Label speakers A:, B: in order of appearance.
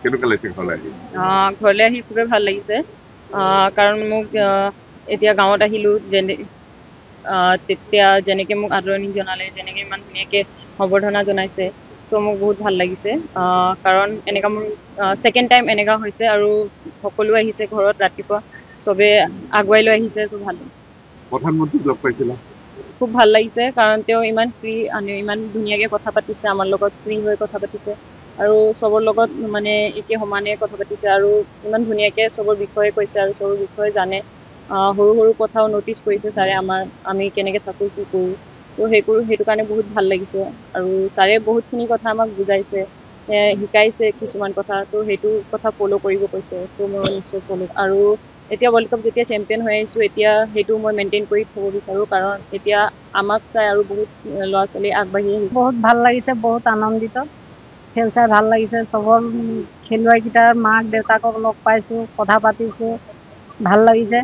A: কেনেকুৱা লাগিছে ঘৰলৈ আহি?
B: ঘৰলৈ আহি খুবেই ভাল লাগিছে কাৰণ মোক এতিয়া গাঁৱত আহিলোঁ তেতিয়া যেনেকৈ মোক আদৰণি জনালে, যেনেকৈ ইমান ধুনীয়াকৈ সম্বৰ্ধনা জনাইছে, চ' মোক বহুত ভাল লাগিছে কাৰণ এনেকুৱা মোৰ ছেকেণ্ড টাইম এনেকুৱা হৈছে আৰু সকলো আহিছে ঘৰত ৰাতিপুৱা চবে আগুৱাই লৈ আহিছে, চ' ভাল লাগিছে।
A: প্ৰধানমন্ত্ৰীক লগ পাইছিলা?
B: খুব ভাল লাগিছে কাৰণ তেওঁ ইমান ফ্ৰী ইমান ধুনীয়াকৈ কথা পাতিছে, আমাৰ লগত ফ্ৰী হৈ কথা পাতিছে আৰু চবৰ লগত মানে একে সমানে কথা পাতিছে আৰু ইমান ধুনীয়াকৈ চবৰ বিষয়ে কৈছে আৰু চবৰ বিষয়ে জানে। সৰু সৰু কথাও ন'টিচ কৰিছে ছাৰে আমি কেনেকৈ থাকোঁ কি কৰোঁ, ত' সেইটো কাৰণে বহুত ভাল লাগিছে আৰু ছাৰে বহুতখিনি কথা আমাক বুজাইছে, শিকাইছে কিছুমান কথা, ত' সেইটো কথা ফ'ল' কৰিব কৈছে, ত' মই নিশ্চয় ফ'ল' আৰু এতিয়া ৱৰ্ল্ড কাপ যেতিয়া চেম্পিয়ন হৈ আহিছোঁ, এতিয়া সেইটো মই মেইনটেইন কৰি থ'ব বিচাৰোঁ কাৰণ এতিয়া আমাক চাই আৰু বহুত ল'ৰা ছোৱালী আগবাঢ়ি আহিছে।
C: বহুত ভাল লাগিছে, বহুত আনন্দিত, খেল চাই ভাল লাগিছে, চবৰ খেলুৱৈকেইটাৰ মাক দেউতাকক লগ পাইছোঁ, কথা পাতিছোঁ, ভাল লাগিছে।